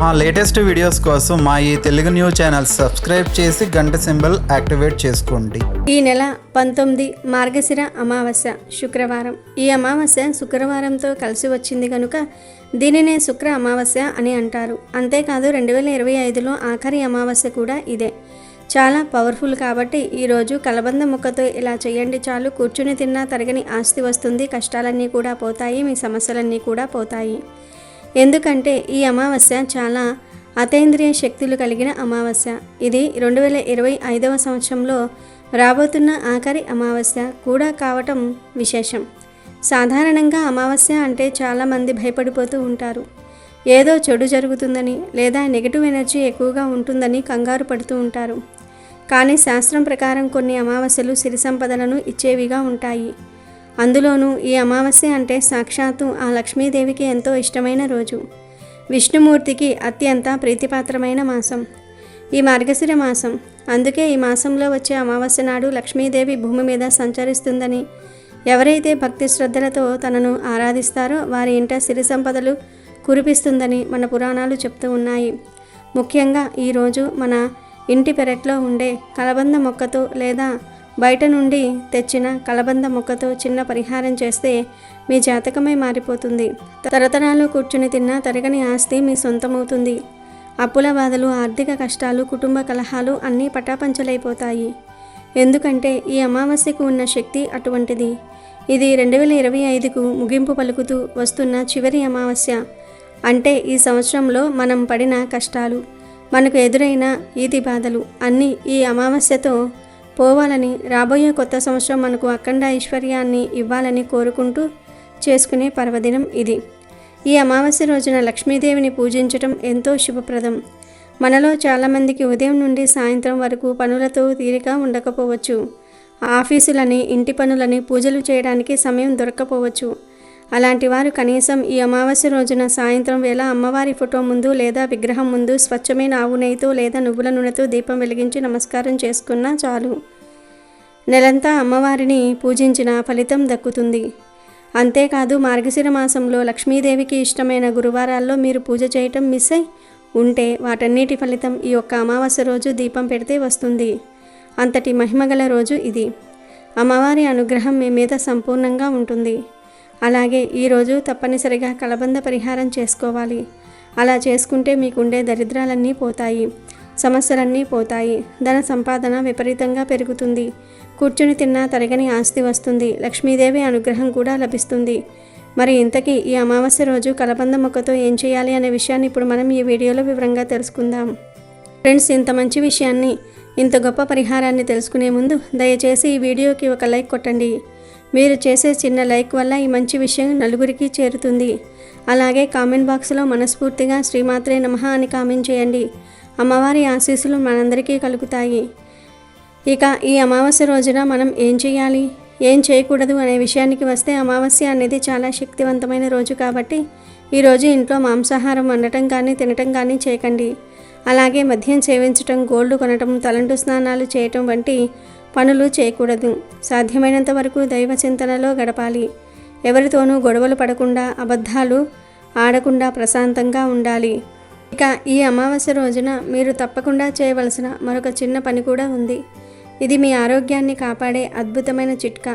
మా latest videos కోసం మా ఈ తెలుగు న్యూస్ ఛానల్ సబ్స్క్రైబ్ చేసి గంట సింబల్ యాక్టివేట్ చేసుకోండి. ఈ నెల 19 మార్గశిర అమావాస్య శుక్రవారం. ఈ అమావాస్య శుక్రవారంతో కలిసి వచ్చింది కనుక దీనినే శుక్ర అమావాస్య అని అంటారు. అంతేకాదు 2025లో ఆఖరి అమావాస్య కూడా ఇదే. చాలా పవర్ఫుల్ కాబట్టి ఈరోజు కలబంద ముక్కతో ఇలా చేయండి చాలు. కూర్చుని తిన్నా తరగని ఆస్తి వస్తుంది. కష్టాలన్నీ కూడా పోతాయి. మీ సమస్యలన్నీ కూడా పోతాయి. ఎందుకంటే ఈ అమావాస్య చాలా అతీంద్రియ శక్తులు కలిగిన అమావాస్య. ఇది 2025వ సంవత్సరంలో రాబోతున్న ఆఖరి అమావాస్య కూడా కావటం విశేషం. సాధారణంగా అమావాస్య అంటే చాలామంది భయపడిపోతూ ఉంటారు. ఏదో చెడు జరుగుతుందని లేదా నెగిటివ్ ఎనర్జీ ఎక్కువగా ఉంటుందని కంగారు పడుతూ ఉంటారు. కానీ శాస్త్రం ప్రకారం కొన్ని అమావాస్యలు సిరి సంపదలను ఇచ్చేవిగా ఉంటాయి. అందులోనూ ఈ అమావాస్య అంటే సాక్షాత్తు ఆ లక్ష్మీదేవికి ఎంతో ఇష్టమైన రోజు. విష్ణుమూర్తికి అత్యంత ప్రీతిపాత్రమైన మాసం ఈ మార్గశిర మాసం. అందుకే ఈ మాసంలో వచ్చే అమావాస్య నాడు లక్ష్మీదేవి భూమి మీద సంచరిస్తుందని, ఎవరైతే భక్తి శ్రద్ధలతో తనను ఆరాధిస్తారో వారి ఇంట సిరి సంపదలు కురిపిస్తుందని మన పురాణాలు చెప్తూ ఉన్నాయి. ముఖ్యంగా ఈరోజు మన ఇంటి పెరట్లో ఉండే కలబంద మొక్కతో లేదా బయట నుండి తెచ్చిన కలబంద మొక్కతో చిన్న పరిహారం చేస్తే మీ జాతకమే మారిపోతుంది. తరతరాలు కూర్చుని తిన్నా తరగని ఆస్తి మీ సొంతమవుతుంది. అప్పుల బాధలు, ఆర్థిక కష్టాలు, కుటుంబ కలహాలు అన్నీ పటాపంచలైపోతాయి. ఎందుకంటే ఈ అమావాస్యకు ఉన్న శక్తి అటువంటిది. ఇది 2025కు ముగింపు పలుకుతూ వస్తున్న చివరి అమావాస్య. అంటే ఈ సంవత్సరంలో మనం పడిన కష్టాలు, మనకు ఎదురైన ఈతి బాధలు అన్నీ ఈ అమావాస్యతో పోవాలని, రాబోయే కొత్త సంవత్సరం మనకు అఖండ ఐశ్వర్యాన్ని ఇవ్వాలని కోరుకుంటూ చేసుకునే పర్వదినం ఇది. ఈ అమావాస్య రోజున లక్ష్మీదేవిని పూజించటం ఎంతో శుభప్రదం. మనలో చాలామందికి ఉదయం నుండి సాయంత్రం వరకు పనులతో తీరిక ఉండకపోవచ్చు. ఆఫీసులని, ఇంటి పనులని, పూజలు చేయడానికి సమయం దొరక్కపోవచ్చు. అలాంటి వారు కనీసం ఈ అమావాస్య రోజున సాయంత్రం వేళ అమ్మవారి ఫోటో ముందు లేదా విగ్రహం ముందు స్వచ్ఛమైన ఆవు నెయ్యితో లేదా నువ్వుల నూనెతో దీపం వెలిగించి నమస్కారం చేసుకున్నా చాలు. నెలంతా అమ్మవారిని పూజించిన ఫలితం దక్కుతుంది. అంతేకాదు మార్గశిర మాసంలో లక్ష్మీదేవికి ఇష్టమైన గురువారాల్లో మీరు పూజ చేయటం మిస్ అయి ఉంటే వాటన్నిటి ఫలితం ఈ ఒక్క అమావాస్య రోజు దీపం పెడితే వస్తుంది. అంతటి మహిమగల రోజు ఇది. అమ్మవారి అనుగ్రహం మీ మీద సంపూర్ణంగా ఉంటుంది. అలాగే ఈరోజు తప్పనిసరిగా కలబంద పరిహారం చేసుకోవాలి. అలా చేసుకుంటే మీకుండే దరిద్రాలన్నీ పోతాయి, సమస్యలన్నీ పోతాయి, ధన సంపాదన విపరీతంగా పెరుగుతుంది. కూర్చుని తిన్నా తరగని ఆస్తి వస్తుంది. లక్ష్మీదేవి అనుగ్రహం కూడా లభిస్తుంది. మరి ఇంతకీ ఈ అమావాస్య రోజు కలబంద మొక్కతో ఏం చేయాలి అనే విషయాన్ని ఇప్పుడు మనం ఈ వీడియోలో వివరంగా తెలుసుకుందాం. ఫ్రెండ్స్, ఇంత మంచి విషయాన్ని, ఇంత గొప్ప పరిహారాన్ని తెలుసుకునే ముందు దయచేసి ఈ వీడియోకి ఒక లైక్ కొట్టండి. మీరు చేసే చిన్న లైక్ వల్ల ఈ మంచి విషయం నలుగురికి చేరుతుంది. అలాగే కామెంట్ బాక్స్లో మనస్ఫూర్తిగా శ్రీమాత్రే నమః అని కామెంట్ చేయండి. అమ్మవారి ఆశీస్సులు మనందరికీ కలుగుతాయి. ఇక ఈ అమావాస్య రోజున మనం ఏం చేయాలి, ఏం చేయకూడదు అనే విషయానికి వస్తే, అమావాస్య అనేది చాలా శక్తివంతమైన రోజు కాబట్టి ఈరోజు ఇంట్లో మాంసాహారం వండటం కానీ తినటం కానీ చేయకండి. అలాగే మద్యం సేవించటం, గోల్డ్ కొనటం, తలంటు స్నానాలు చేయటం వంటి పనులు చేయకూడదు. సాధ్యమైనంత వరకు దైవ చింతనలో గడపాలి. ఎవరితోనూ గొడవలు పడకుండా, అబద్ధాలు ఆడకుండా ప్రశాంతంగా ఉండాలి. ఇక ఈ అమావాస్య రోజున మీరు తప్పకుండా చేయవలసిన మరొక చిన్న పని కూడా ఉంది. ఇది మీ ఆరోగ్యాన్ని కాపాడే అద్భుతమైన చిట్కా.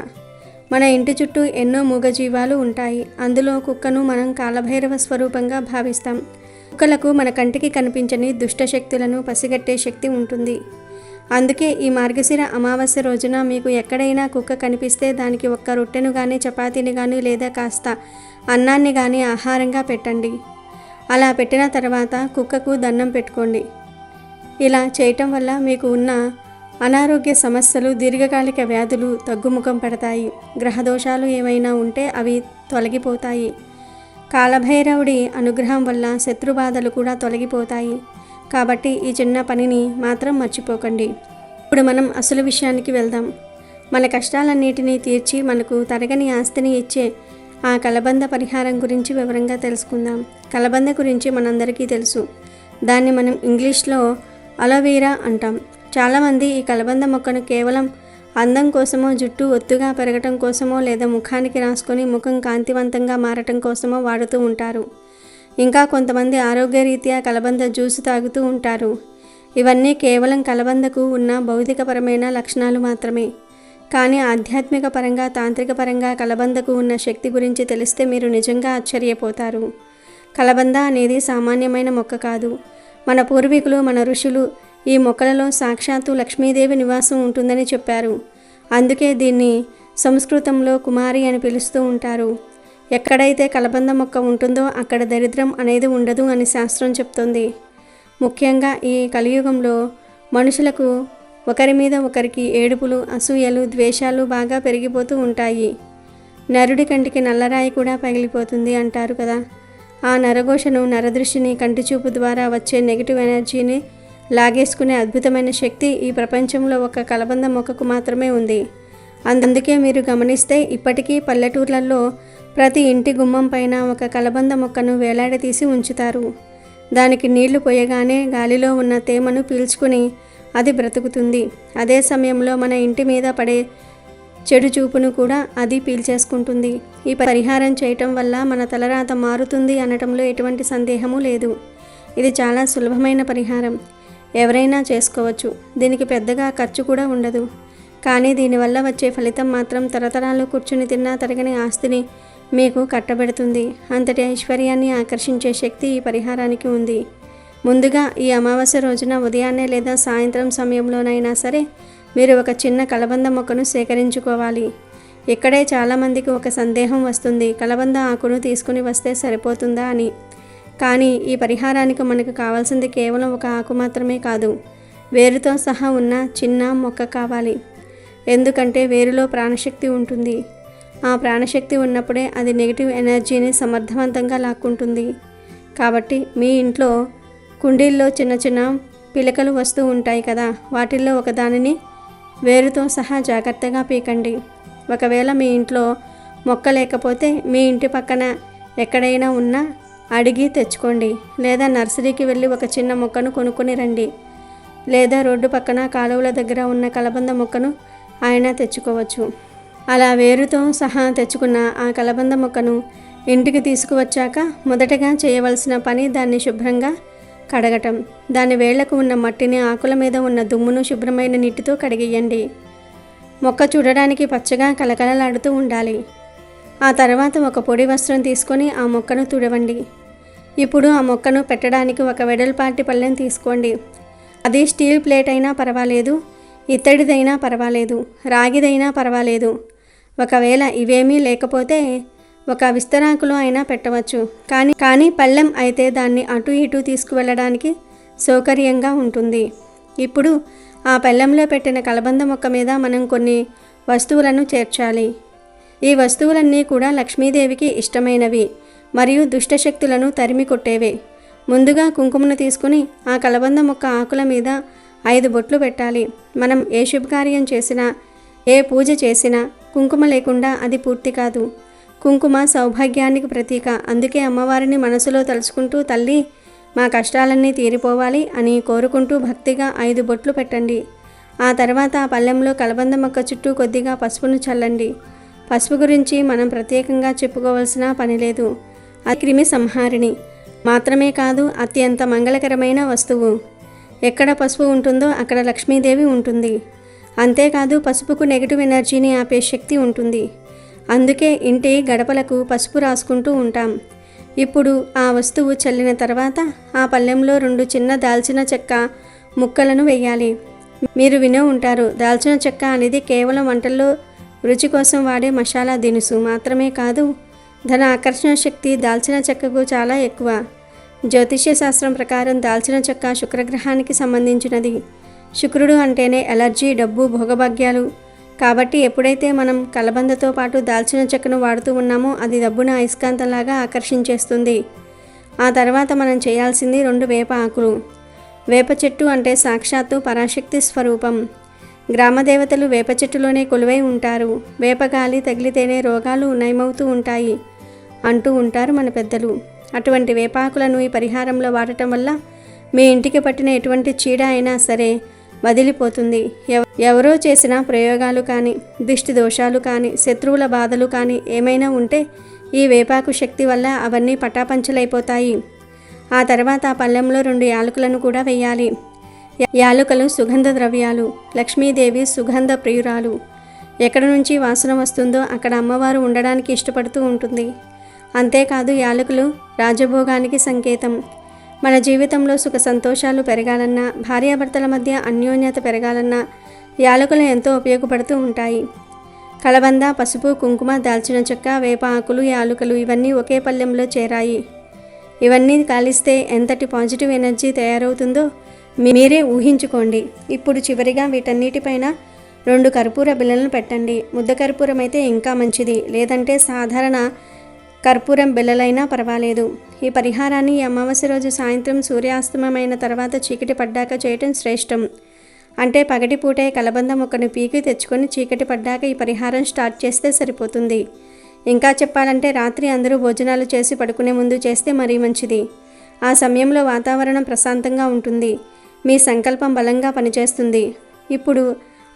మన ఇంటి చుట్టూ ఎన్నో మూగజీవాలు ఉంటాయి. అందులో కుక్కను మనం కాలభైరవ స్వరూపంగా భావిస్తాం. కుక్కలకు మన కంటికి కనిపించని దుష్టశక్తులను పసిగట్టే శక్తి ఉంటుంది. అందుకే ఈ మార్గశిర అమావాస్య రోజున మీకు ఎక్కడైనా కుక్క కనిపిస్తే దానికి ఒక్క రొట్టెను కానీ, చపాతీని కానీ లేదా కాస్త అన్నాన్ని కానీ ఆహారంగా పెట్టండి. అలా పెట్టిన తర్వాత కుక్కకు దండం పెట్టుకోండి. ఇలా చేయటం వల్ల మీకు ఉన్న అనారోగ్య సమస్యలు, దీర్ఘకాలిక వ్యాధులు తగ్గుముఖం పడతాయి. గ్రహదోషాలు ఏమైనా ఉంటే అవి తొలగిపోతాయి. కాలభైరవుడి అనుగ్రహం వల్ల శత్రుబాధలు కూడా తొలగిపోతాయి. కాబట్టి ఈ చిన్న పనిని మాత్రం మర్చిపోకండి. ఇప్పుడు మనం అసలు విషయానికి వెళ్దాం. మన కష్టాలన్నిటినీ తీర్చి మనకు తరగని ఆస్తిని ఇచ్చే ఆ కలబంద పరిహారం గురించి వివరంగా తెలుసుకుందాం. కలబంద గురించి మనందరికీ తెలుసు. దాన్ని మనం ఇంగ్లీష్లో అలోవెరా అంటాం. చాలామంది ఈ కలబంద మొక్కను కేవలం అందం కోసమో, జుట్టు ఒత్తుగా పెరగటం కోసమో లేదా ముఖానికి రాసుకొని ముఖం కాంతివంతంగా మారటం కోసమో వాడుతూ ఉంటారు. ఇంకా కొంతమంది ఆరోగ్యరీత్యా కలబంద జ్యూసు తాగుతూ ఉంటారు. ఇవన్నీ కేవలం కలబందకు ఉన్న భౌతికపరమైన లక్షణాలు మాత్రమే. కానీ ఆధ్యాత్మిక పరంగా, తాంత్రిక పరంగా కలబందకు ఉన్న శక్తి గురించి తెలిస్తే మీరు నిజంగా ఆశ్చర్యపోతారు. కలబంద అనేది సామాన్యమైన మొక్క కాదు. మన పూర్వీకులు, మన ఋషులు ఈ మొక్కలలో సాక్షాత్తు లక్ష్మీదేవి నివాసం ఉంటుందని చెప్పారు. అందుకే దీన్ని సంస్కృతంలో కుమారి అని పిలుస్తూ ఉంటారు. ఎక్కడైతే కలబంద మొక్క ఉంటుందో అక్కడ దరిద్రం అనేది ఉండదు అని శాస్త్రం చెప్తోంది. ముఖ్యంగా ఈ కలియుగంలో మనుషులకు ఒకరి మీద ఒకరికి ఏడుపులు, అసూయలు, ద్వేషాలు బాగా పెరిగిపోతూ ఉంటాయి. నరుడి కంటికి నల్లరాయి కూడా పగిలిపోతుంది అంటారు కదా. ఆ నరఘోషను, నరదృష్టిని, కంటిచూపు ద్వారా వచ్చే నెగిటివ్ ఎనర్జీని లాగేసుకునే అద్భుతమైన శక్తి ఈ ప్రపంచంలో ఒక కలబంద మొక్కకు మాత్రమే ఉంది. అందుకే మీరు గమనిస్తే ఇప్పటికీ పల్లెటూర్లలో ప్రతి ఇంటి గుమ్మం పైన ఒక కలబంద మొక్కను వేలాడదీసి ఉంచుతారు. దానికి నీళ్లు పోయగానే గాలిలో ఉన్న తేమను పీల్చుకుని అది బ్రతుకుతుంది. అదే సమయంలో మన ఇంటి మీద పడే చెడు చూపును కూడా అది పీల్చేసుకుంటుంది. ఈ పరిహారం చేయటం వల్ల మన తలరాత మారుతుంది అనటంలో ఎటువంటి సందేహము లేదు. ఇది చాలా సులభమైన పరిహారం. ఎవరైనా చేసుకోవచ్చు. దీనికి పెద్దగా ఖర్చు కూడా ఉండదు. కానీ దీనివల్ల వచ్చే ఫలితం మాత్రం తరతరాలు కూర్చుని తిన్నా తరగని ఆస్తిని మీకు కట్టబెడుతుంది. అంతటి ఐశ్వర్యాన్ని ఆకర్షించే శక్తి ఈ పరిహారానికి ఉంది. ముందుగా ఈ అమావాస్య రోజున ఉదయాన్నే లేదా సాయంత్రం సమయంలోనైనా సరే మీరు ఒక చిన్న కలబంద మొక్కను సేకరించుకోవాలి. ఇక్కడే చాలామందికి ఒక సందేహం వస్తుంది, కలబంద ఆకును తీసుకుని వస్తే సరిపోతుందా అని. కానీ ఈ పరిహారానికి మనకు కావాల్సింది కేవలం ఒక ఆకు మాత్రమే కాదు, వేరుతో సహా ఉన్న చిన్న మొక్క కావాలి. ఎందుకంటే వేరులో ప్రాణశక్తి ఉంటుంది. ఆ ప్రాణశక్తి ఉన్నప్పుడే అది నెగిటివ్ ఎనర్జీని సమర్థవంతంగా లాక్కుంటుంది. కాబట్టి మీ ఇంట్లో కుండీల్లో చిన్న చిన్న పిలకలు వస్తూ ఉంటాయి కదా, వాటిల్లో ఒకదానిని వేరుతో సహా జాగ్రత్తగా పీకండి. ఒకవేళ మీ ఇంట్లో మొక్క లేకపోతే మీ ఇంటి పక్కన ఎక్కడైనా ఉన్నా అడిగి తెచ్చుకోండి. లేదా నర్సరీకి వెళ్ళి ఒక చిన్న మొక్కను కొనుక్కొని రండి. లేదా రోడ్డు పక్కన కాలువల దగ్గర ఉన్న కలబంద మొక్కను ఆయన తెచ్చుకోవచ్చు. అలా వేరుతో సహా తెచ్చుకున్న ఆ కలబంద మొక్కను ఇంటికి తీసుకువచ్చాక మొదటగా చేయవలసిన పని దాన్ని శుభ్రంగా కడగటం. దాని వేళ్లకు ఉన్న మట్టిని, ఆకుల మీద ఉన్న దుమ్మును శుభ్రమైన నీటితో కడిగేయండి. మొక్క చూడడానికి పచ్చగా కలకలలాడుతూ ఉండాలి. ఆ తర్వాత ఒక పొడి వస్త్రం తీసుకొని ఆ మొక్కను తుడవండి. ఇప్పుడు ఆ మొక్కను పెట్టడానికి ఒక వెడల్పాటి పళ్ళెం తీసుకోండి. అది స్టీల్ ప్లేట్ అయినా పర్వాలేదు, ఇత్తడిదైనా పర్వాలేదు, రాగిదైనా పర్వాలేదు. ఒకవేళ ఇవేమీ లేకపోతే ఒక విస్తరాకులో అయినా పెట్టవచ్చు. కానీ పళ్ళెం అయితే దాన్ని అటు ఇటు తీసుకువెళ్ళడానికి సౌకర్యంగా ఉంటుంది. ఇప్పుడు ఆ పళ్ళెంలో పెట్టిన కలబంద మొక్క మీద మనం కొన్ని వస్తువులను చేర్చాలి. ఈ వస్తువులన్నీ కూడా లక్ష్మీదేవికి ఇష్టమైనవి మరియు దుష్టశక్తులను తరిమి కొట్టేవే. ముందుగా కుంకుమను తీసుకుని ఆ కలబంద మొక్క ఆకుల మీద 5 బొట్లు పెట్టాలి. మనం ఏ శుభకార్యం చేసినా, ఏ పూజ చేసినా కుంకుమ లేకుండా అది పూర్తి కాదు. కుంకుమ సౌభాగ్యానికి ప్రతీక. అందుకే అమ్మవారిని మనసులో తలుచుకుంటూ, తల్లి మా కష్టాలన్నీ తీరిపోవాలి అని కోరుకుంటూ భక్తిగా 5 బొట్లు పెట్టండి. ఆ తర్వాత ఆ పళ్ళెంలో కలబంద మొక్క చుట్టూ కొద్దిగా పసుపును చల్లండి. పసుపు గురించి మనం ప్రత్యేకంగా చెప్పుకోవాల్సిన పని లేదు. అది క్రిమి సంహారిణి మాత్రమే కాదు, అత్యంత మంగళకరమైన వస్తువు. ఎక్కడ పసుపు ఉంటుందో అక్కడ లక్ష్మీదేవి ఉంటుంది. అంతేకాదు పసుపుకు నెగిటివ్ ఎనర్జీని ఆపే శక్తి ఉంటుంది. అందుకే ఇంటి గడపలకు పసుపు రాసుకుంటూ ఉంటాం. ఇప్పుడు ఆ వస్తువు చల్లిన తర్వాత ఆ పళ్ళెంలో 2 చిన్న దాల్చిన చెక్క ముక్కలను వేయాలి. మీరు వినే ఉంటారు, దాల్చిన చెక్క అనేది కేవలం వంటల్లో రుచి కోసం వాడే మసాలా దినుసు మాత్రమే కాదు, ధన ఆకర్షణ శక్తి దాల్చిన చెక్కకు చాలా ఎక్కువ. జ్యోతిష్య శాస్త్రం ప్రకారం దాల్చిన చెక్క శుక్రగ్రహానికి సంబంధించినది. శుక్రుడు అంటేనే ఎలర్జీ, డబ్బు, భోగభాగ్యాలు. కాబట్టి ఎప్పుడైతే మనం కలబందతో పాటు దాల్చిన చెక్కను వాడుతూ ఉన్నామో అది డబ్బును అయస్కాంతంలాగా ఆకర్షించేస్తుంది. ఆ తర్వాత మనం చేయాల్సింది 2 వేప ఆకులు. వేప చెట్టు అంటే సాక్షాత్తు పరాశక్తి స్వరూపం. గ్రామదేవతలు వేప చెట్టులోనే కొలువై ఉంటారు. వేపగాలి తగిలితేనే రోగాలు నయమవుతూ ఉంటాయి అంటూ ఉంటారు మన పెద్దలు. అటువంటి వేపాకులను ఈ పరిహారంలో వాడటం వల్ల మీ ఇంటికి పట్టిన ఎటువంటి చీడ అయినా సరే వదిలిపోతుంది. ఎవరో చేసిన ప్రయోగాలు కానీ, దిష్టి దోషాలు కానీ, శత్రువుల బాధలు కానీ ఏమైనా ఉంటే ఈ వేపాకు శక్తి వల్ల అవన్నీ పటాపంచలైపోతాయి. ఆ తర్వాత ఆ పళ్ళెంలో 2 యాలకులను కూడా వేయాలి. యాలకులు సుగంధ ద్రవ్యాలు. లక్ష్మీదేవి సుగంధ ప్రియురాలు. ఎక్కడి నుంచి వాసన వస్తుందో అక్కడ అమ్మవారు ఉండడానికి ఇష్టపడుతూ ఉంటుంది. అంతేకాదు యాలకులు రాజభోగానికి సంకేతం. మన జీవితంలో సుఖ సంతోషాలు పెరగాలన్నా, భార్యాభర్తల మధ్య అన్యోన్యత పెరగాలన్నా యాలకులు ఎంతో ఉపయోగపడుతూ ఉంటాయి. కలబంద, పసుపు, కుంకుమ, దాల్చిన చెక్క, వేప ఆకులు, యాలకులు ఇవన్నీ ఒకే పళ్ళెంలో చేరాయి. ఇవన్నీ కాలిస్తే ఎంతటి పాజిటివ్ ఎనర్జీ తయారవుతుందో మీరే ఊహించుకోండి. ఇప్పుడు చివరిగా వీటన్నిటిపైన 2 కర్పూర బిళ్ళలను పెట్టండి. ముద్ద కర్పూరం అయితే ఇంకా మంచిది, లేదంటే సాధారణ కర్పూరం బిళ్ళలైనా పర్వాలేదు. ఈ పరిహారాన్ని ఈ అమావాస్య రోజు సాయంత్రం సూర్యాస్తమమైన తర్వాత చీకటి పడ్డాక చేయటం శ్రేష్టం. అంటే పగటిపూటే కలబంద మొక్కను పీకి తెచ్చుకొని చీకటి పడ్డాక ఈ పరిహారం స్టార్ట్ చేస్తే సరిపోతుంది. ఇంకా చెప్పాలంటే రాత్రి అందరూ భోజనాలు చేసి పడుకునే ముందు చేస్తే మరీ మంచిది. ఆ సమయంలో వాతావరణం ప్రశాంతంగా ఉంటుంది. మీ సంకల్పం బలంగా పనిచేస్తుంది. ఇప్పుడు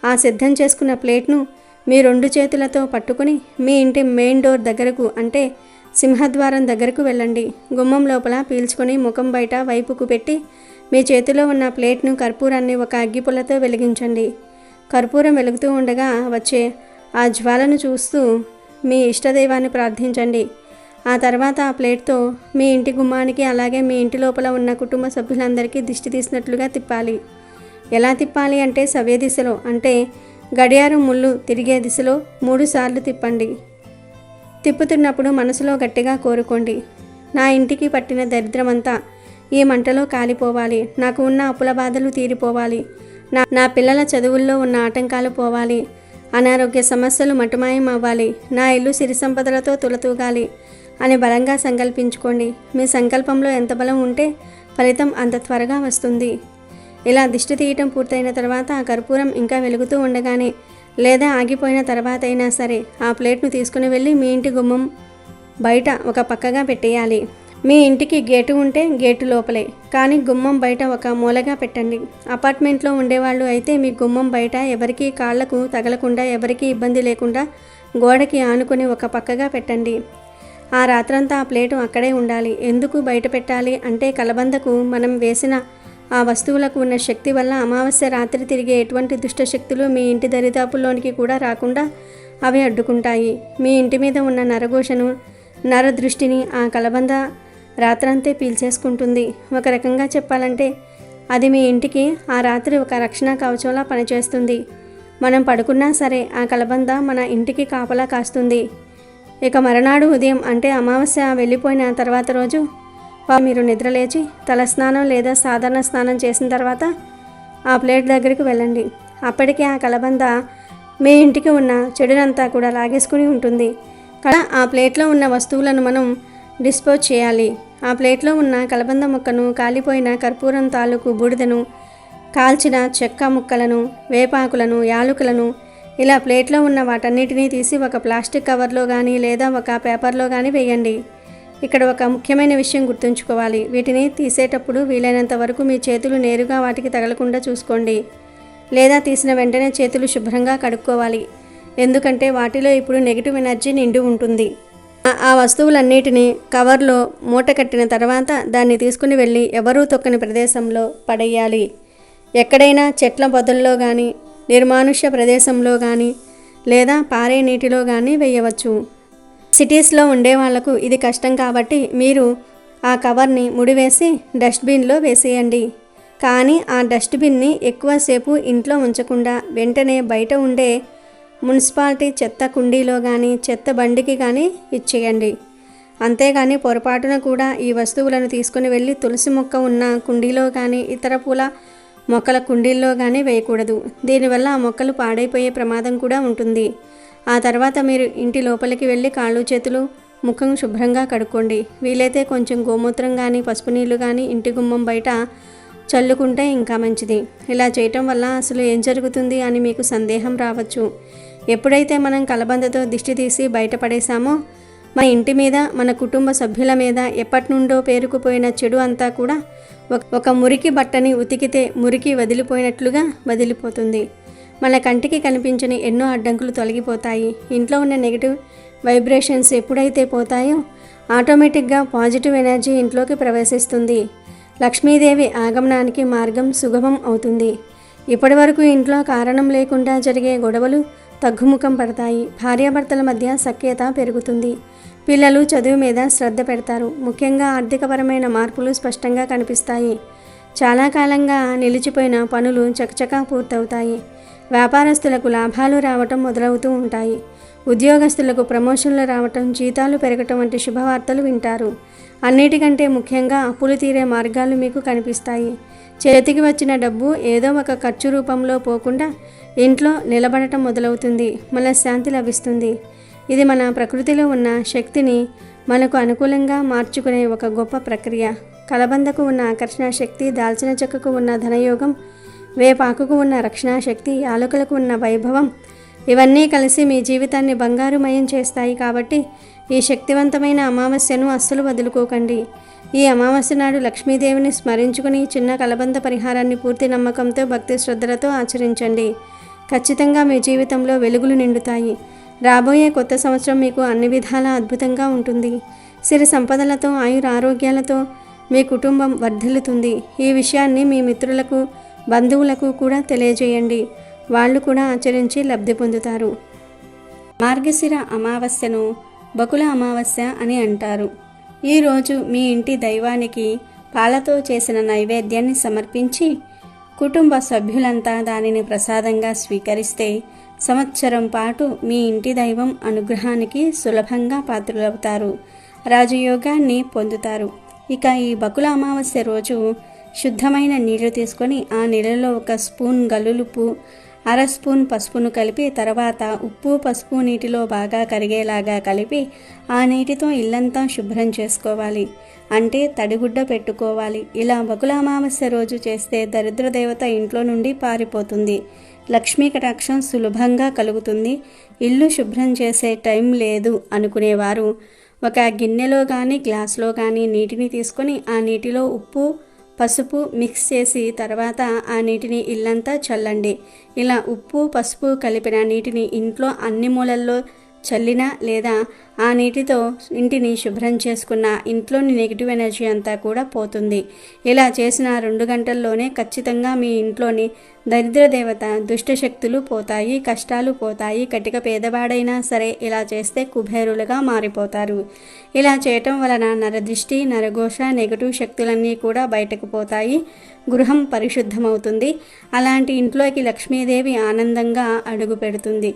ఆ సిద్ధం చేసుకున్న ప్లేట్ను మీ 2 చేతులతో పట్టుకుని మీ ఇంటి మెయిన్ డోర్ దగ్గరకు, అంటే సింహద్వారం దగ్గరకు వెళ్ళండి. గుమ్మం లోపల పీల్చుకొని ముఖం బయట వైపుకు పెట్టి మీ చేతిలో ఉన్న ప్లేట్ను, కర్పూరాన్ని ఒక అగ్గిపుల్లతో వెలిగించండి. కర్పూరం వెలుగుతూ ఉండగా వచ్చే ఆ జ్వాలను చూస్తూ మీ ఇష్టదైవాన్ని ప్రార్థించండి. ఆ తర్వాత ఆ ప్లేట్తో మీ ఇంటి గుమ్మానికి, అలాగే మీ ఇంటి లోపల ఉన్న కుటుంబ సభ్యులందరికీ దిష్టి తీసినట్లుగా తిప్పాలి. ఎలా తిప్పాలి అంటే సవ్య దిశలో, అంటే గడియారం ముళ్ళు తిరిగే దిశలో 3 సార్లు తిప్పండి. తిప్పుతున్నప్పుడు మనసులో గట్టిగా కోరుకోండి, నా ఇంటికి పట్టిన దరిద్రమంతా ఈ మంటలో కాలిపోవాలి. నాకు ఉన్న అప్పుల బాధలు తీరిపోవాలి. నా పిల్లల చదువుల్లో ఉన్న ఆటంకాలు పోవాలి. అనారోగ్య సమస్యలు మటుమాయం అవ్వాలి. నా ఇల్లు సిరి సంపదలతో తులతూగాలి అని బలంగా సంకల్పించుకోండి. మీ సంకల్పంలో ఎంత బలం ఉంటే ఫలితం అంత త్వరగా వస్తుంది. ఇలా దిష్టి తీయటం పూర్తయిన తర్వాత ఆ కర్పూరం ఇంకా వెలుగుతూ ఉండగానే, లేదా ఆగిపోయిన తర్వాత అయినా సరే ఆ ప్లేట్ను తీసుకుని వెళ్ళి మీ ఇంటి గుమ్మం బయట ఒక పక్కగా పెట్టేయాలి. మీ ఇంటికి గేటు ఉంటే గేటు లోపలే, కానీ గుమ్మం బయట ఒక మూలగా పెట్టండి. అపార్ట్మెంట్లో ఉండేవాళ్ళు అయితే మీ గుమ్మం బయట ఎవరికీ కాళ్లకు తగలకుండా, ఎవరికీ ఇబ్బంది లేకుండా గోడకి ఆనుకొని ఒక పక్కగా పెట్టండి. ఆ రాత్రంతా ఆ ప్లేటు అక్కడే ఉండాలి. ఎందుకు బయట పెట్టాలి అంటే కలబందకు మనం వేసిన ఆ వస్తువులకు ఉన్న శక్తి వల్ల అమావాస్య రాత్రి తిరిగే ఎటువంటి దుష్టశక్తులు మీ ఇంటి దరిదాపుల్లోనికి కూడా రాకుండా అవి అడ్డుకుంటాయి. మీ ఇంటి మీద ఉన్న నరఘోషను, నరదృష్టిని ఆ కలబంద రాత్రంతే పీల్చేసుకుంటుంది. ఒక రకంగా చెప్పాలంటే అది మీ ఇంటికి ఆ రాత్రి ఒక రక్షణ కవచంలా పనిచేస్తుంది. మనం పడుకున్నా సరే ఆ కలబంద మన ఇంటికి కాపలా కాస్తుంది. ఇక మరునాడు ఉదయం, అంటే అమావాస్య వెళ్ళిపోయిన తర్వాత రోజు మీరు నిద్రలేచి తలస్నానం లేదా సాధారణ స్నానం చేసిన తర్వాత ఆ ప్లేట్ దగ్గరికి వెళ్ళండి. అప్పటికే ఆ కలబంద మీ ఇంటికి ఉన్న చెడునంతా కూడా లాగేసుకుని ఉంటుంది. ఆ ప్లేట్లో ఉన్న వస్తువులను మనం డిస్పోజ్ చేయాలి. ఆ ప్లేట్లో ఉన్న కలబంద ముక్కను, కాలిపోయిన కర్పూరం తాలూకు బూడిదను, కాల్చిన చెక్క ముక్కలను, వేపాకులను, యాలకులను ఇలా ప్లేట్లో ఉన్న వాటన్నిటినీ తీసి ఒక ప్లాస్టిక్ కవర్లో కానీ లేదా ఒక పేపర్లో కానీ వేయండి. ఇక్కడ ఒక ముఖ్యమైన విషయం గుర్తుంచుకోవాలి. వీటిని తీసేటప్పుడు వీలైనంత వరకు మీ చేతులు నేరుగా వాటికి తగలకుండా చూసుకోండి. లేదా తీసిన వెంటనే చేతులు శుభ్రంగా కడుక్కోవాలి. ఎందుకంటే వాటిలో ఇప్పుడు నెగిటివ్ ఎనర్జీ నిండి ఉంటుంది. ఆ వస్తువులన్నిటినీ కవర్లో మూట కట్టిన తర్వాత దాన్ని తీసుకుని వెళ్ళి ఎవరూ తొక్కని ప్రదేశంలో పడేయాలి. ఎక్కడైనా చెట్ల పొదల్లో కానీ, నిర్మానుష్య ప్రదేశంలో కానీ, లేదా పారే నీటిలో కానీ వేయవచ్చు. సిటీస్లో ఉండే వాళ్లకు ఇది కష్టం కాబట్టి మీరు ఆ కవర్ని ముడివేసి డస్ట్బిన్లో వేసేయండి. కానీ ఆ డస్ట్బిన్ని ఎక్కువసేపు ఇంట్లో ఉంచకుండా వెంటనే బయట ఉండే మున్సిపాలిటీ చెత్త కుండీలో కానీ, చెత్త బండికి కానీ ఇచ్చేయండి. అంతేగాని పొరపాటున కూడా ఈ వస్తువులను తీసుకుని వెళ్ళి తులసి మొక్క ఉన్న కుండీలో కానీ, ఇతర పూల మొక్కల కుండీల్లో కానీ వేయకూడదు. దీనివల్ల ఆ మొక్కలు పాడైపోయే ప్రమాదం కూడా ఉంటుంది. ఆ తర్వాత మీరు ఇంటి లోపలికి వెళ్ళి కాళ్ళు చేతులు ముఖం శుభ్రంగా కడుక్కోండి. వీలైతే కొంచెం గోమూత్రం కానీ, పసుపు నీళ్లు కానీ ఇంటి గుమ్మం బయట చల్లుకుంటే ఇంకా మంచిది. ఇలా చేయటం వల్ల అసలు ఏం జరుగుతుంది అని మీకు సందేహం రావచ్చు. ఎప్పుడైతే మనం కలబందతో దిష్టి తీసి బయటపడేశామో మన ఇంటి మీద, మన కుటుంబ సభ్యుల మీద ఎప్పటి నుండో పేరుకుపోయిన చెడు అంతా కూడా ఒక మురికి బట్టని ఉతికితే మురికి వదిలిపోయినట్లుగా వదిలిపోతుంది. మన కంటికి కనిపించని ఎన్నో అడ్డంకులు తొలగిపోతాయి. ఇంట్లో ఉన్న నెగిటివ్ వైబ్రేషన్స్ ఎప్పుడైతే పోతాయో ఆటోమేటిక్గా పాజిటివ్ ఎనర్జీ ఇంట్లోకి ప్రవేశిస్తుంది. లక్ష్మీదేవి ఆగమనానికి మార్గం సుగమం అవుతుంది. ఇప్పటి వరకు ఇంట్లో కారణం లేకుండా జరిగే గొడవలు తగ్గుముఖం పడతాయి. భార్యాభర్తల మధ్య సఖ్యత పెరుగుతుంది. పిల్లలు చదువు మీద శ్రద్ధ పెడతారు. ముఖ్యంగా ఆర్థికపరమైన మార్పులు స్పష్టంగా కనిపిస్తాయి. చాలా కాలంగా నిలిచిపోయిన పనులు చకచకా పూర్తవుతాయి. వ్యాపారస్తులకు లాభాలు రావటం మొదలవుతూ ఉంటాయి. ఉద్యోగస్తులకు ప్రమోషన్లు రావటం, జీతాలు పెరగటం వంటి శుభవార్తలు వింటారు. అన్నిటికంటే ముఖ్యంగా అప్పులు తీరే మార్గాలు మీకు కనిపిస్తాయి. చేతికి వచ్చిన డబ్బు ఏదో ఒక ఖర్చు రూపంలో పోకుండా ఇంట్లో నిలబడటం మొదలవుతుంది. మనశ్శాంతి లభిస్తుంది. ఇది మన ప్రకృతిలో ఉన్న శక్తిని మనకు అనుకూలంగా మార్చుకునే ఒక గొప్ప ప్రక్రియ. కలబందకు ఉన్న ఆకర్షణ శక్తి, దాల్చిన చెక్కకు ఉన్న ధనయోగం, వేపాకుకు ఉన్న రక్షణ శక్తి, యాలకులకు ఉన్న వైభవం ఇవన్నీ కలిసి మీ జీవితాన్ని బంగారుమయం చేస్తాయి. కాబట్టి ఈ శక్తివంతమైన అమావాస్యను అస్సలు వదులుకోకండి. ఈ అమావాస్య నాడు లక్ష్మీదేవిని స్మరించుకుని చిన్న కలబంద పరిహారాన్ని పూర్తి నమ్మకంతో, భక్తి శ్రద్ధలతో ఆచరించండి. ఖచ్చితంగా మీ జీవితంలో వెలుగులు నిండుతాయి. రాబోయే కొత్త సంవత్సరం మీకు అన్ని విధాలా అద్భుతంగా ఉంటుంది. సిరి సంపదలతో, ఆయురారోగ్యాలతో మీ కుటుంబం వర్ధిల్లుతుంది. ఈ విషయాన్ని మీ మిత్రులకు, బంధువులకు కూడా తెలియజేయండి. వాళ్ళు కూడా ఆచరించి లబ్ధి పొందుతారు. మార్గశిర అమావాస్యను బకుల అమావాస్య అని అంటారు. ఈరోజు మీ ఇంటి దైవానికి పాలతో చేసిన నైవేద్యాన్ని సమర్పించి కుటుంబ సభ్యులంతా దానిని ప్రసాదంగా స్వీకరిస్తే సంవత్సరం పాటు మీ ఇంటి దైవం అనుగ్రహానికి సులభంగా పాత్రులవుతారు. రాజయోగాన్ని పొందుతారు. ఇక ఈ బకుల అమావాస్య రోజు శుద్ధమైన నీళ్లు తీసుకొని ఆ నీళ్ళలో 1 స్పూన్ గల్లులుప్పు, 1/2 స్పూన్ పసుపును కలిపి తర్వాత ఉప్పు, పసుపు నీటిలో బాగా కరిగేలాగా కలిపి ఆ నీటితో ఇల్లంతా శుభ్రం చేసుకోవాలి. అంటే తడిగుడ్డ పెట్టుకోవాలి. ఇలా బకుల అమావాస్య రోజు చేస్తే దరిద్ర దేవత ఇంట్లో నుండి పారిపోతుంది. లక్ష్మీ కటాక్షం సులభంగా కలుగుతుంది. ఇల్లు శుభ్రం చేసే టైం లేదు అనుకునేవారు ఒక గిన్నెలో కానీ గ్లాసులో కానీ నీటిని తీసుకొని ఆ నీటిలో ఉప్పు, పసుపు మిక్స్ చేసి తర్వాత ఆ నీటిని ఇల్లంతా చల్లండి. ఇలా ఉప్పు, పసుపు కలిపిన నీటిని ఇంట్లో అన్ని మూలల్లో చల్లినా లేదా ఆ నీటితో ఇంటిని శుభ్రం చేసుకున్న ఇంట్లోని నెగిటివ్ ఎనర్జీ అంతా కూడా పోతుంది. ఇలా చేసిన 2 గంటల్లోనే ఖచ్చితంగా మీ ఇంట్లోని దరిద్ర దేవత, దుష్టశక్తులు పోతాయి, కష్టాలు పోతాయి. కటిక పేదవాడైనా సరే ఇలా చేస్తే కుబేరులుగా మారిపోతారు. ఇలా చేయటం వలన నరదృష్టి, నరఘోష, నెగిటివ్ శక్తులన్నీ కూడా బయటకు పోతాయి. గృహం పరిశుద్ధమవుతుంది. అలాంటి ఇంట్లోకి లక్ష్మీదేవి ఆనందంగా అడుగు పెడుతుంది.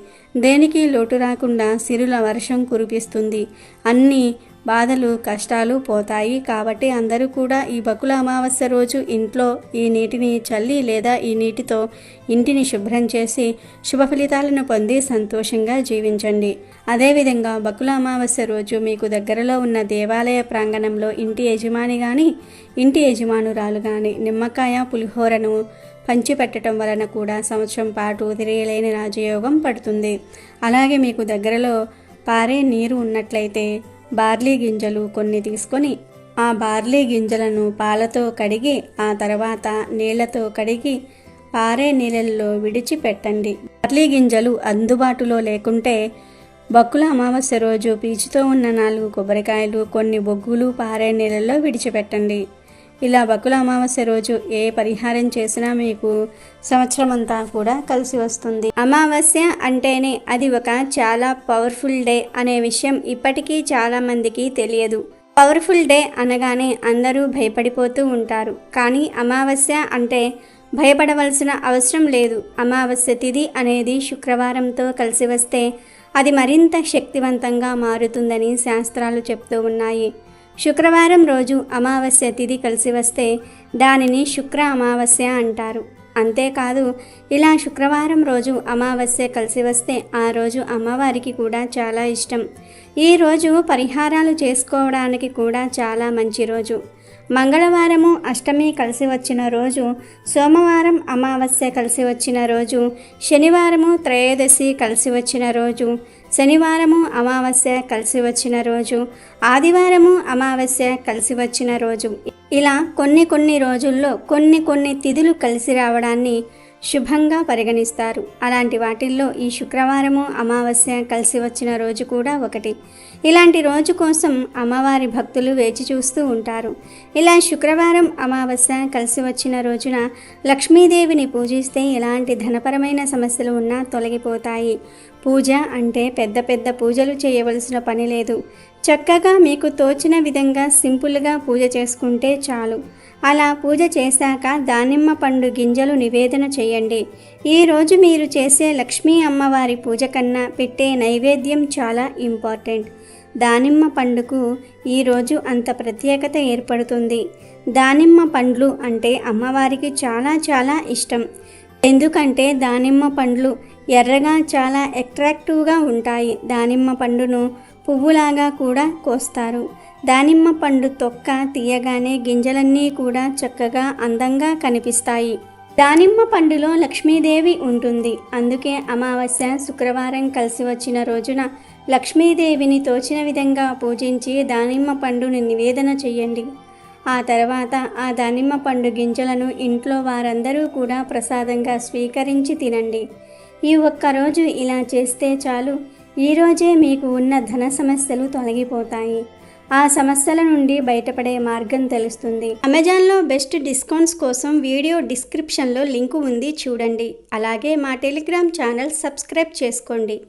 దేనికి లోటు రాకుండా సిరుల వర్షం కురిపిస్తుంది. అన్ని బాధలు, కష్టాలు పోతాయి. కాబట్టి అందరూ కూడా ఈ బకుల అమావాస్య రోజు ఇంట్లో ఈ నీటిని చల్లి లేదా ఈ నీటితో ఇంటిని శుభ్రం చేసి శుభ ఫలితాలను పొంది సంతోషంగా జీవించండి. అదేవిధంగా బకుల అమావాస్య రోజు మీకు దగ్గరలో ఉన్న దేవాలయ ప్రాంగణంలో ఇంటి యజమాని కానీ ఇంటి యజమానురాలు కానీ నిమ్మకాయ, పులిహోరను పంచిపెట్టడం వలన కూడా సంవత్సరం పాటు తిరగలేని రాజయోగం పడుతుంది. అలాగే మీకు దగ్గరలో పారే నీరు ఉన్నట్లయితే బార్లీ గింజలు కొన్ని తీసుకొని ఆ బార్లీ గింజలను పాలతో కడిగి ఆ తర్వాత నీళ్లతో కడిగి పారే నీళ్ళల్లో విడిచిపెట్టండి. బార్లీ గింజలు అందుబాటులో లేకుంటే బకుల అమావాస్య రోజు పీచుతో ఉన్న 4 కొబ్బరికాయలు, కొన్ని బొగ్గులు పారే నీళ్ళల్లో విడిచిపెట్టండి. ఇలా బకుల అమావాస్య రోజు ఏ పరిహారం చేసినా మీకు సంవత్సరం అంతా కూడా కలిసి వస్తుంది. అమావాస్య అంటేనే అది ఒక చాలా పవర్ఫుల్ డే అనే విషయం ఇప్పటికీ చాలా మందికి తెలియదు. పవర్ఫుల్ డే అనగానే అందరూ భయపడిపోతూ ఉంటారు. కానీ అమావాస్య అంటే భయపడవలసిన అవసరం లేదు. అమావాస్య తిథి అనేది శుక్రవారంతో కలిసి వస్తే అది మరింత శక్తివంతంగా మారుతుందని శాస్త్రాలు చెప్తూ ఉన్నాయి. శుక్రవారం రోజు అమావాస్య తిథి కలిసి వస్తే దానిని శుక్ర అమావాస్య అంటారు. అంతేకాదు ఇలా శుక్రవారం రోజు అమావాస్య కలిసి వస్తే ఆ రోజు అమ్మవారికి కూడా చాలా ఇష్టం. ఈ రోజు పరిహారాలు చేసుకోవడానికి కూడా చాలా మంచి రోజు. మంగళవారము అష్టమి కలిసి వచ్చిన రోజు, సోమవారం అమావాస్య కలిసి వచ్చిన రోజు, శనివారము త్రయోదశి కలిసి వచ్చిన రోజు, శనివారము అమావాస్య కలిసి వచ్చిన రోజు, ఆదివారము అమావాస్య కలిసి వచ్చిన రోజు. ఇలా కొన్ని రోజుల్లో కొన్ని తిథులు కలిసి రావడాన్ని శుభంగా పరిగణిస్తారు. అలాంటి వాటిల్లో ఈ శుక్రవారము అమావాస్య కలిసి వచ్చిన రోజు కూడా ఒకటి. ఇలాంటి రోజు కోసం అమ్మవారి భక్తులు వేచి చూస్తూ ఉంటారు. ఇలా శుక్రవారం అమావాస్య కలిసి వచ్చిన రోజున లక్ష్మీదేవిని పూజిస్తే ఎలాంటి ధనపరమైన సమస్యలు ఉన్నా తొలగిపోతాయి. పూజ అంటే పెద్ద పెద్ద పూజలు చేయవలసిన పని లేదు. చక్కగా మీకు తోచిన విధంగా సింపుల్గా పూజ చేసుకుంటే చాలు. అలా పూజ చేశాక దానిమ్మ పండు గింజలు నివేదన చేయండి. ఈరోజు మీరు చేసే లక్ష్మీ అమ్మవారి పూజ కన్నా పెట్టే నైవేద్యం చాలా ఇంపార్టెంట్. దానిమ్మ పండుకు ఈరోజు అంత ప్రత్యేకత ఏర్పడుతుంది. దానిమ్మ పండ్లు అంటే అమ్మవారికి చాలా చాలా ఇష్టం. ఎందుకంటే దానిమ్మ పండ్లు ఎర్రగా చాలా అట్రాక్టివ్గా ఉంటాయి. దానిమ్మ పండును పువ్వులాగా కూడా కోస్తారు. దానిమ్మ పండు తొక్క తీయగానే గింజలన్నీ కూడా చక్కగా అందంగా కనిపిస్తాయి. దానిమ్మ పండులో లక్ష్మీదేవి ఉంటుంది. అందుకే అమావాస్య శుక్రవారం కలిసి వచ్చిన రోజున లక్ష్మీదేవిని తోచిన విధంగా పూజించి దానిమ్మ పండుని నివేదన చేయండి. ఆ తర్వాత ఆ దానిమ్మ పండు గింజలను ఇంట్లో వారందరూ కూడా ప్రసాదంగా స్వీకరించి తినండి. ఈ ఒక్కరోజు ఇలా చేస్తే చాలు. ఈరోజే మీకు ఉన్న ధన సమస్యలు తొలగిపోతాయి. ఆ సమస్యల నుండి బయటపడే మార్గం తెలుస్తుంది. అమెజాన్లో బెస్ట్ డిస్కౌంట్స్ కోసం వీడియో డిస్క్రిప్షన్లో లింకు ఉంది, చూడండి. అలాగే మా టెలిగ్రామ్ ఛానల్ సబ్స్క్రైబ్ చేసుకోండి.